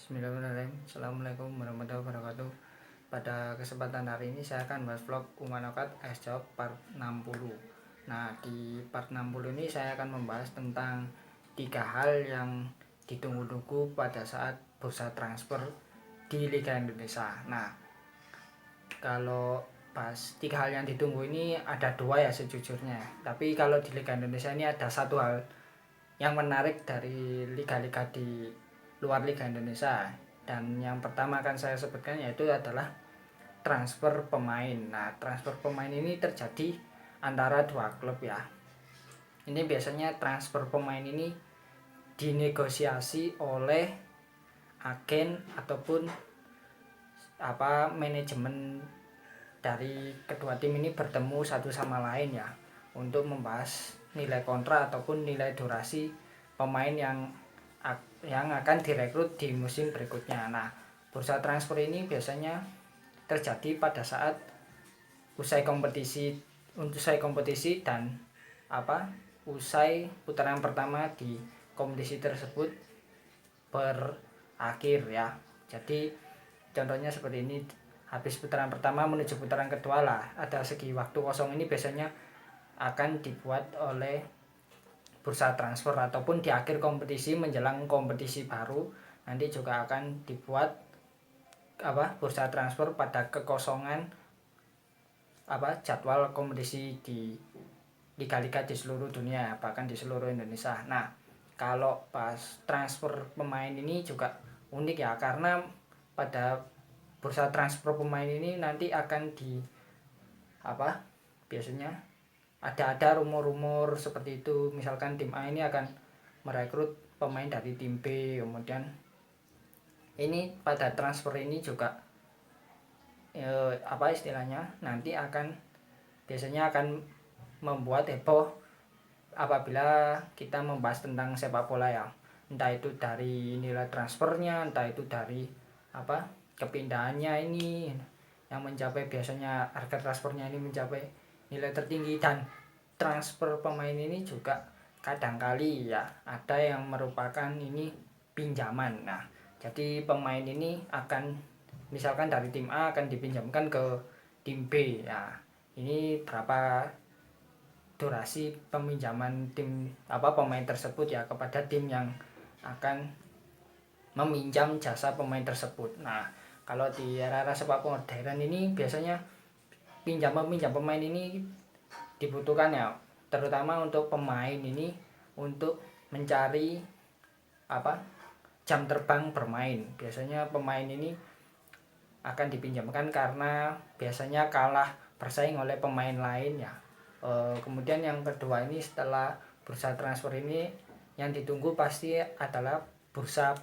Bismillahirrahmanirrahim. Assalamualaikum warahmatullahi wabarakatuh. Pada kesempatan hari ini saya akan bahas vlog Umanokat AS Job part 60. Nah, di part 60 ini saya akan membahas tentang 3 hal yang ditunggu-tunggu pada saat bursa transfer di Liga Indonesia. Nah, kalau pas 3 hal yang ditunggu ini ada 2 ya sejujurnya. Tapi kalau di Liga Indonesia ini ada satu hal yang menarik dari liga-liga di luar Liga Indonesia, dan yang pertama akan saya sebutkan yaitu adalah transfer pemain. Nah, transfer pemain ini terjadi antara 2 klub ya. Ini biasanya transfer pemain ini dinegosiasi oleh agen ataupun manajemen dari kedua tim ini bertemu satu sama lain ya, untuk membahas nilai kontrak ataupun nilai durasi pemain yang akan direkrut di musim berikutnya. Nah, bursa transfer ini biasanya terjadi pada saat usai kompetisi dan usai putaran pertama di kompetisi tersebut berakhir ya. Jadi contohnya seperti ini, habis putaran pertama menuju putaran kedua lah, ada segi waktu kosong ini biasanya akan dibuat oleh bursa transfer, ataupun di akhir kompetisi menjelang kompetisi baru nanti juga akan dibuat bursa transfer pada kekosongan jadwal kompetisi di liga-liga di seluruh dunia, bahkan di seluruh Indonesia. Nah, kalau pas transfer pemain ini juga unik ya, karena pada bursa transfer pemain ini nanti akan biasanya ada rumor-rumor seperti itu. Misalkan tim A ini akan merekrut pemain dari tim B, kemudian ini pada transfer ini juga nanti biasanya akan membuat heboh apabila kita membahas tentang sepak bola ya, entah itu dari nilai transfernya, entah itu dari kepindahannya ini yang mencapai, biasanya harga transfernya ini mencapai nilai tertinggi. Dan transfer pemain ini juga kadangkali ya ada yang merupakan ini pinjaman. Nah, jadi pemain ini akan misalkan dari tim A akan dipinjamkan ke tim B ya. Ini berapa durasi peminjaman pemain tersebut ya kepada tim yang akan meminjam jasa pemain tersebut. Nah, kalau di era-era sepak bola modern ini biasanya pinjam pemain ini dibutuhkan ya, terutama untuk pemain ini untuk mencari jam terbang bermain. Biasanya pemain ini akan dipinjamkan karena biasanya kalah bersaing oleh pemain lain ya. Kemudian yang kedua ini, setelah bursa transfer ini yang ditunggu pasti adalah bursa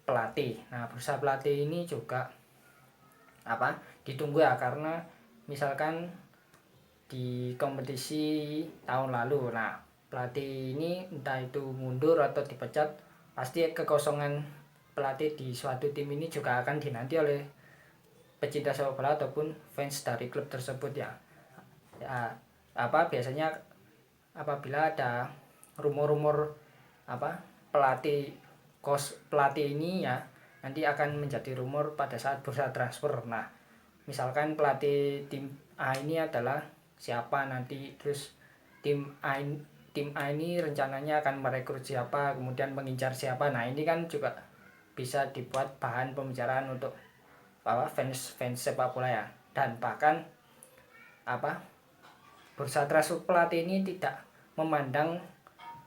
pelatih. Nah, bursa pelatih ini juga ditunggu ya, karena misalkan di kompetisi tahun lalu, nah pelatih ini entah itu mundur atau dipecat, pasti kekosongan pelatih di suatu tim ini juga akan dinanti oleh pecinta sepak bola ataupun fans dari klub tersebut ya. Biasanya apabila ada rumor-rumor pelatih ini ya, nanti akan menjadi rumor pada saat bursa transfer. Nah, misalkan pelatih tim A ini adalah siapa nanti, terus tim A ini rencananya akan merekrut siapa, kemudian mengincar siapa. Nah, ini kan juga bisa dibuat bahan pembicaraan untuk fans sepak bola ya. Dan bahkan bursa transfer pelatih ini tidak memandang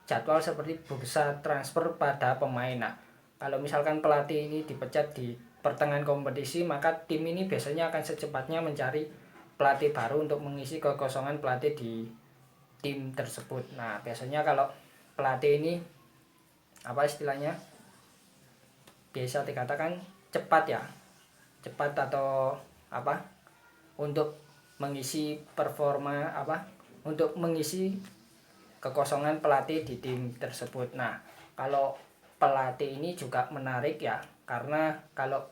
jadwal seperti bursa transfer pada pemain. Nah, kalau misalkan pelatih ini dipecat di pertengahan kompetisi, maka tim ini biasanya akan secepatnya mencari pelatih baru untuk mengisi kekosongan pelatih di tim tersebut. Nah, biasanya kalau pelatih ini biasa dikatakan cepat atau untuk mengisi untuk mengisi kekosongan pelatih di tim tersebut. Nah, kalau pelatih ini juga menarik ya, karena kalau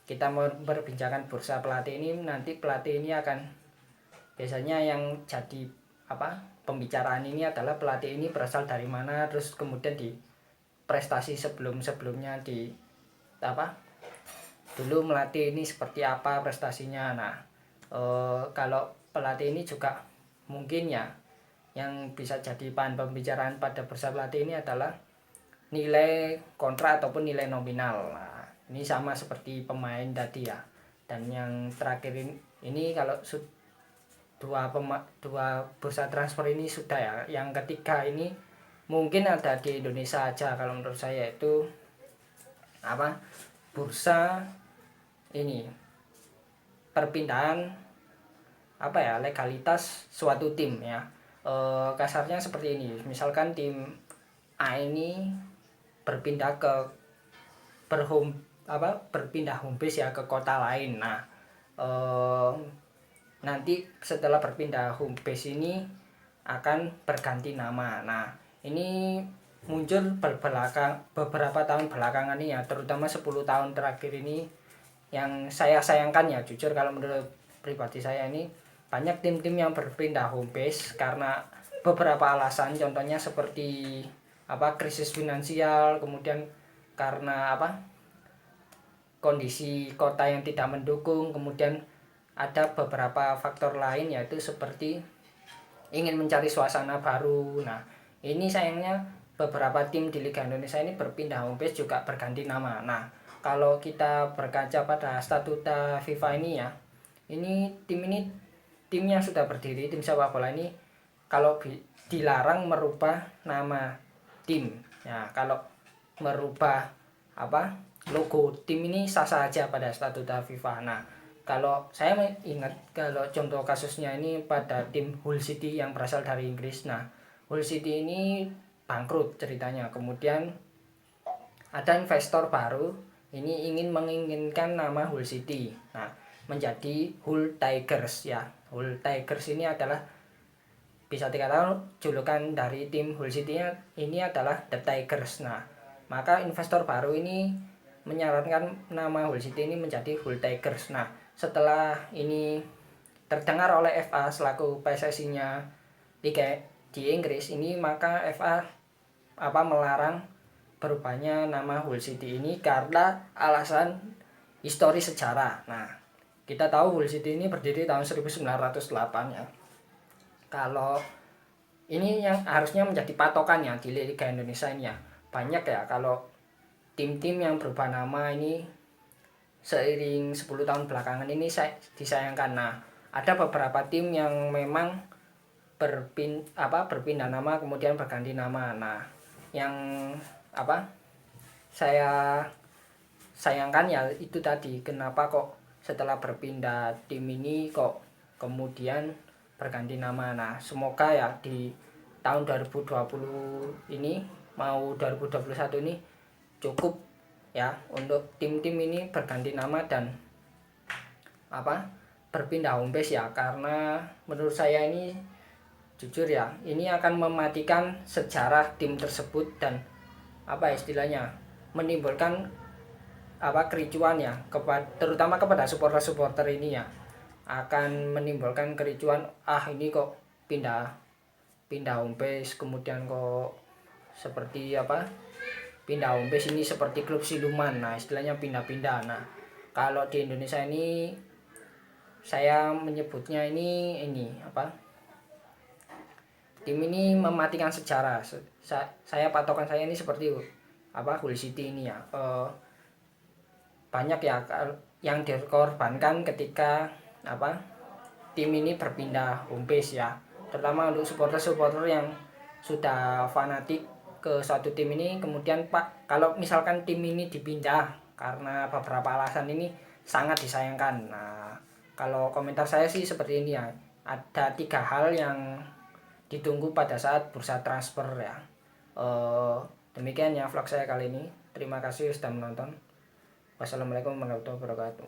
kita mau berbincangkan bursa pelatih ini, nanti pelatih ini akan biasanya yang jadi pembicaraan ini adalah pelatih ini berasal dari mana, terus kemudian di prestasi sebelumnya di dulu melatih ini seperti apa prestasinya. Nah, kalau pelatih ini juga mungkin ya yang bisa jadi bahan pembicaraan pada bursa pelatih ini adalah nilai kontrak ataupun nilai nominal. Nah, ini sama seperti pemain tadi ya. Dan yang terakhir ini kalau dua bursa transfer ini sudah ya. Yang ketiga ini mungkin ada di Indonesia aja kalau menurut saya, itu bursa ini perpindahan legalitas suatu tim ya. Kasarnya seperti ini, misalkan tim A ini berpindah berpindah home base ya ke kota lain. Nah, nanti setelah berpindah home base ini akan berganti nama. Nah, ini muncul beberapa tahun belakangan ini ya, terutama 10 tahun terakhir ini, yang saya sayangkan ya, jujur kalau menurut pribadi saya ini banyak tim-tim yang berpindah home base karena beberapa alasan, contohnya seperti krisis finansial, kemudian karena kondisi kota yang tidak mendukung, kemudian ada beberapa faktor lain yaitu seperti ingin mencari suasana baru. Nah, ini sayangnya beberapa tim di Liga Indonesia ini berpindah home base juga berganti nama. Nah, kalau kita berkaca pada statuta FIFA ini ya, ini tim yang sudah berdiri, tim sepak bola ini kalau dilarang merubah nama tim ya. Kalau merubah logo tim ini sah-sah aja pada statuta FIFA. Nah, kalau saya ingat, kalau contoh kasusnya ini pada tim Hull City yang berasal dari Inggris. Nah, Hull City ini bangkrut ceritanya, kemudian ada investor baru ini menginginkan nama Hull City, nah, menjadi Hull Tigers ya. Hull Tigers ini adalah bisa dikatakan julukan dari tim Hull City ini adalah The Tigers. Nah, maka investor baru ini menyarankan nama Hull City ini menjadi Hull Tigers. Nah, setelah ini terdengar oleh FA selaku PSSI-nya Liga di Inggris ini, maka FA melarang berubahnya nama Hull City ini karena alasan historis sejarah. Nah, kita tahu Hull City ini berdiri tahun 1908 ya. Kalau ini yang harusnya menjadi patokannya di Liga Indonesia ini ya. Banyak ya kalau tim-tim yang berubah nama ini seiring 10 tahun belakangan ini disayangkan. Nah, ada beberapa tim yang memang berpindah nama kemudian berganti nama. Nah, yang saya sayangkan ya itu tadi, kenapa kok setelah berpindah tim ini kok kemudian berganti nama. Nah, semoga ya di tahun 2020 ini mau 2021 ini cukup ya untuk tim-tim ini berganti nama dan berpindah home base ya, karena menurut saya ini jujur ya, ini akan mematikan sejarah tim tersebut dan istilahnya menimbulkan kericuan ya, terutama kepada supporter ini ya, akan menimbulkan kericuan. Ini kok pindah home base, kemudian kok seperti pindah home base ini seperti klub siluman. Nah, istilahnya pindah-pindah. Nah, kalau di Indonesia ini saya menyebutnya ini tim ini mematikan sejarah. Saya patokan saya ini seperti Hull City ini ya. Banyak ya yang dikorbankan ketika tim ini berpindah home base ya, terutama untuk supporter yang sudah fanatik ke suatu tim ini. Kemudian kalau misalkan tim ini dipindah karena beberapa alasan, ini sangat disayangkan. Nah, kalau komentar saya sih seperti ini ya, ada 3 hal yang ditunggu pada saat bursa transfer ya. Demikian ya vlog saya kali ini. Terima kasih sudah menonton. Wassalamualaikum warahmatullahi wabarakatuh.